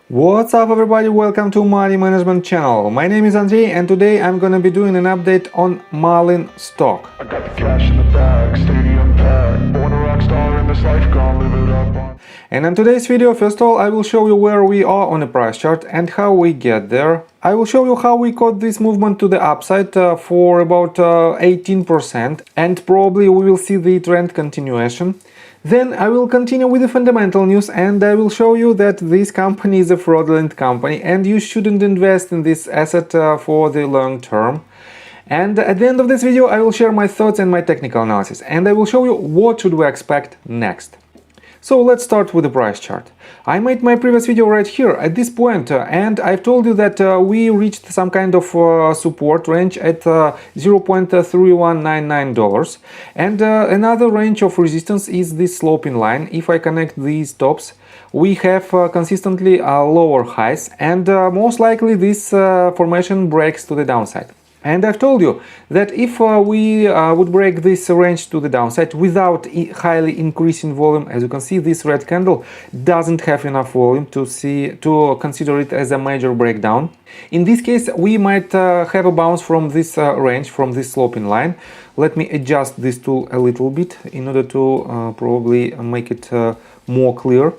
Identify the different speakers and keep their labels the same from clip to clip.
Speaker 1: What's up everybody, welcome to Money Management channel. My name is Andrei and today I'm gonna be doing an update on MULN stock.
Speaker 2: I got the cash in the bag, stadium packed, born a rock star in this life, gonna live it up on.
Speaker 1: And in today's video, first of all, I will show you where we are on the price chart and how we get there. I will show you how we caught this movement to the upside for about 18%, and probably we will see the trend continuation. Then I will continue with the fundamental news and I will show you that this company is a fraudulent company and you shouldn't invest in this asset for the long term. And at the end of this video I will share my thoughts and my technical analysis, and I will show you what should we expect next. So let's start with the price chart. I made my previous video right here at this point and I've told you that we reached some kind of support range at $0.3199, and another range of resistance is this sloping line. If I connect these tops, we have consistently lower highs, and most likely this formation breaks to the downside. And I've told you that if we would break this range to the downside without highly increasing volume, as you can see, this red candle doesn't have enough volume to consider it as a major breakdown. In this case, we might have a bounce from this range, from this sloping line. Let me adjust this tool a little bit in order to probably make it more clear.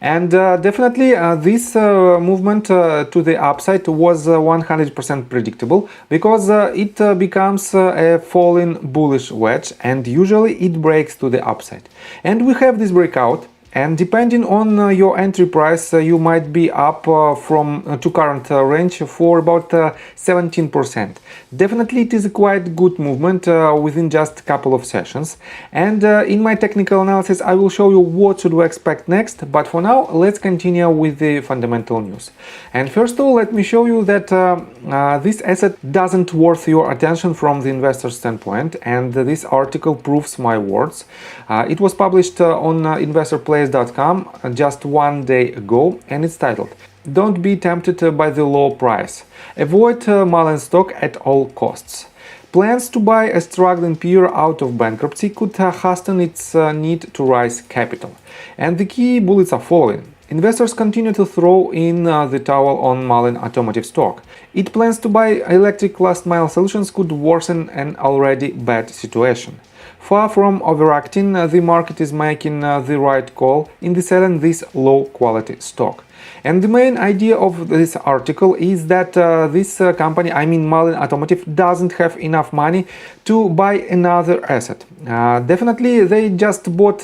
Speaker 1: And definitely this movement to the upside was 100% predictable, because it becomes a falling bullish wedge and usually it breaks to the upside. And we have this breakout, and depending on your entry price, you might be up from to current range for about 17%. Definitely it is a quite good movement within just a couple of sessions, and in my technical analysis I will show you what should we expect next. But for now, let's continue with the fundamental news. And first of all, let me show you that this asset doesn't worth your attention from the investor standpoint, and this article proves my words. It was published on investorplace.com just one day ago, and it's titled "Don't be tempted by the low price. Avoid MULN stock at all costs. Plans to buy a struggling peer out of bankruptcy could hasten its need to raise capital." And the key bullets are following. Investors continue to throw in the towel on Mullen Automotive stock. It plans to buy electric last mile solutions could worsen an already bad situation. Far from overacting, the market is making the right call in selling this low-quality stock. And the main idea of this article is that this company, I mean Mullen Automotive, doesn't have enough money to buy another asset. Definitely they just bought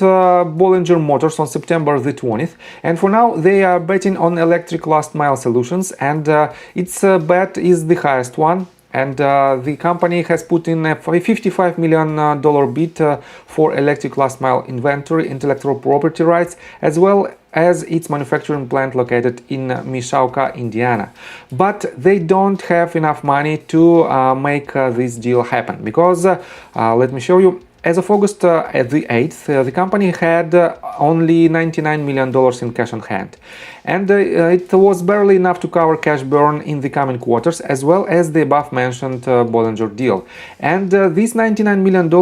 Speaker 1: Bollinger Motors on September the 20th, and for now they are betting on electric last mile solutions, and its bet is the highest one. And the company has put in a $55 million bid for electric last mile inventory, intellectual property rights, as well as its manufacturing plant located in Mishawka, Indiana. But they don't have enough money to make this deal happen, because let me show you. As of August at the 8th, the company had only $99 million in cash on hand, and it was barely enough to cover cash burn in the coming quarters, as well as the above-mentioned Bollinger deal. And this $99 million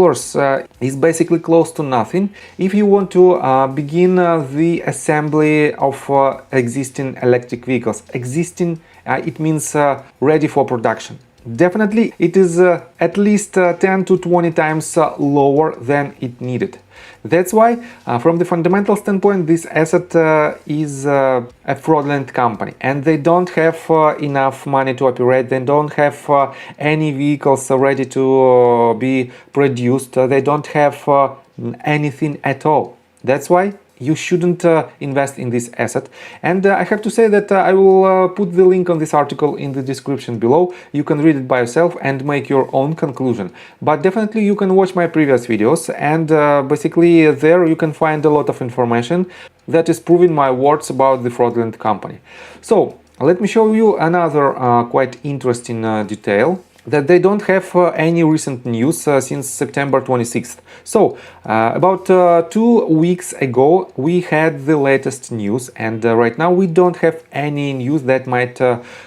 Speaker 1: is basically close to nothing if you want to begin the assembly of existing electric vehicles. Existing, it means ready for production. Definitely it is at least 10 to 20 times lower than it needed. That's why from the fundamental standpoint, this asset is a fraudulent company, and they don't have enough money to operate. They don't have any vehicles ready to be produced. They don't have anything at all. That's why you shouldn't invest in this asset. And I have to say that I will put the link on this article in the description below. You can read it by yourself and make your own conclusion. But definitely you can watch my previous videos, and basically there you can find a lot of information that is proving my words about the fraudulent company. So let me show you another quite interesting detail. that they don't have any recent news since September 26th. So about 2 weeks ago we had the latest news, and right now we don't have any news that might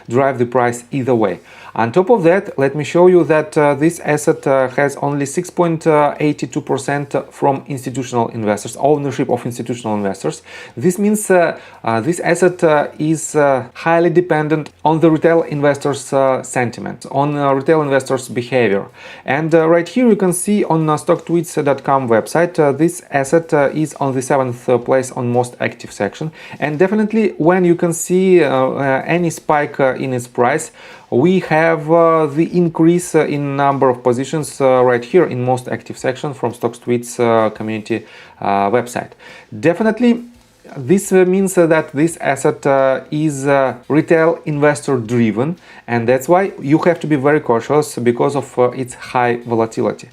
Speaker 1: drive the price either way. On top of that, let me show you that this asset has only 6.82% from institutional investors, ownership of institutional investors. This means this asset is highly dependent on the retail investors' sentiment, on retail investors' behavior. And right here you can see on stocktweets.com website, this asset is on the 7th place on most active section. And definitely when you can see any spike in its price, we have the increase in number of positions right here in most active section from StockTweets community website. Definitely this means that this asset is retail investor driven, and that's why you have to be very cautious because of its high volatility.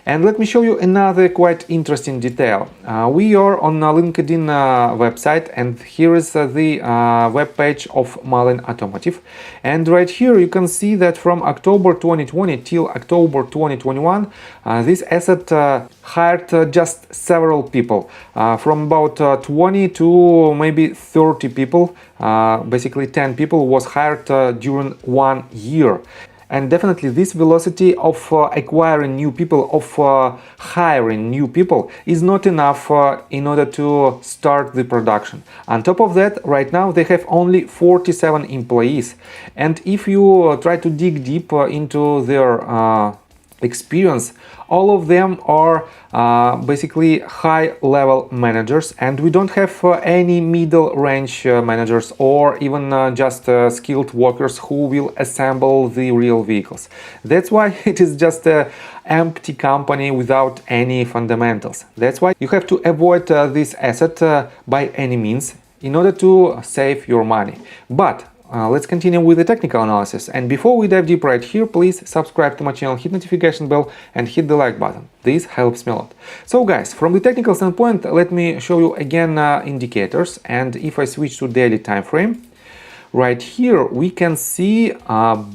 Speaker 1: And let me show you another quite interesting detail. We are on LinkedIn website, and here is the web page of Mullen Automotive. And right here you can see that from October 2020 till October 2021, this asset hired just several people, from about 20 to maybe 30 people. Basically 10 people was hired during 1 year. And definitely this velocity of acquiring new people, of hiring new people is not enough in order to start the production. On top of that, right now they have only 47 employees. And if you try to dig deep into their experience, all of them are basically high-level managers, and we don't have any middle-range managers or even just skilled workers who will assemble the real vehicles. That's why it is just an empty company without any fundamentals. That's why you have to avoid this asset by any means in order to save your money. But let's continue with the technical analysis. And before we dive deep right here, please subscribe to my channel, hit notification bell and hit the like button. This helps me a lot. So guys, from the technical standpoint, let me show you again indicators. And if I switch to daily time frame, right here we can see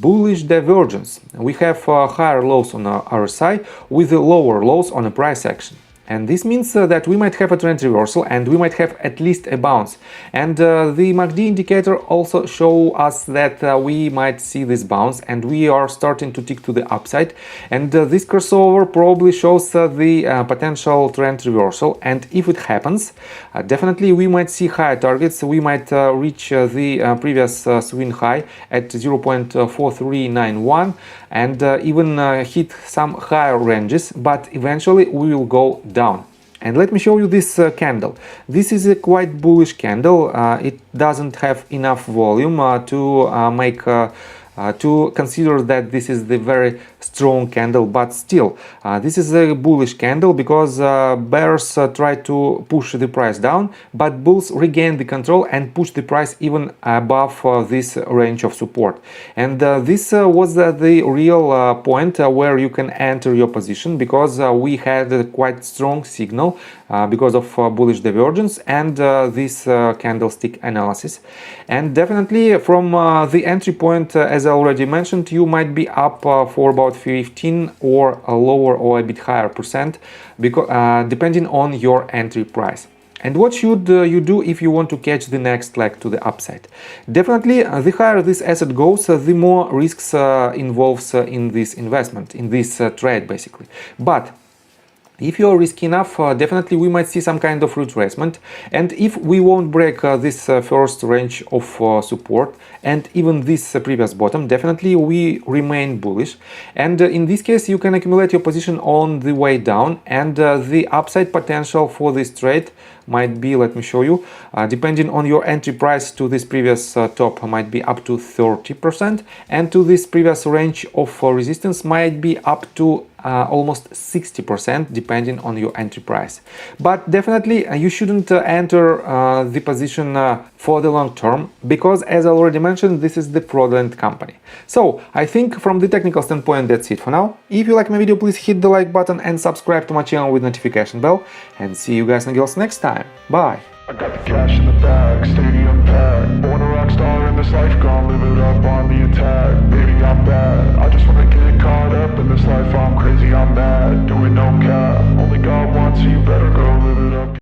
Speaker 1: bullish divergence. We have higher lows on RSI with lower lows on the price action. And this means that we might have a trend reversal and we might have at least a bounce. And the MACD indicator also show us that we might see this bounce and we are starting to tick to the upside. And this crossover probably shows the potential trend reversal. And if it happens, definitely we might see higher targets. We might reach the previous swing high at 0.4391 and even hit some higher ranges, but eventually we will go down. And let me show you this candle. This is a quite bullish candle. It doesn't have enough volume to make to consider that this is the very strong candle, but still this is a bullish candle because bears try to push the price down, but bulls regain the control and push the price even above this range of support. And this was the real point where you can enter your position, because we had a quite strong signal because of bullish divergence and this candlestick analysis. And definitely from the entry point, as I already mentioned, you might be up for about 15 or a lower or a bit higher percent, because depending on your entry price. And what should you do if you want to catch the next leg to the upside? Definitely, the higher this asset goes, the more risks involves in this investment, in this trade basically. But if you are risky enough, definitely we might see some kind of retracement, and if we won't break this first range of support and even this previous bottom, definitely we remain bullish. And in this case you can accumulate your position on the way down, and the upside potential for this trade might be, let me show you, depending on your entry price to this previous top, might be up to 30%, and to this previous range of resistance might be up to almost 60%, depending on your entry price. But definitely you shouldn't enter the position for the long term, because as I already mentioned, this is the fraudulent company. So I think from the technical standpoint that's it for now. If you like my video, please hit the like button and subscribe to my channel with notification bell, and see you guys and girls next time. Bye.
Speaker 2: I got the cash in the bag, stadium packed. Born a rock star in this life, gone live it up on the attack. Baby, I'm bad, I just wanna get it this life, I'm crazy, I'm mad. Doing no cap.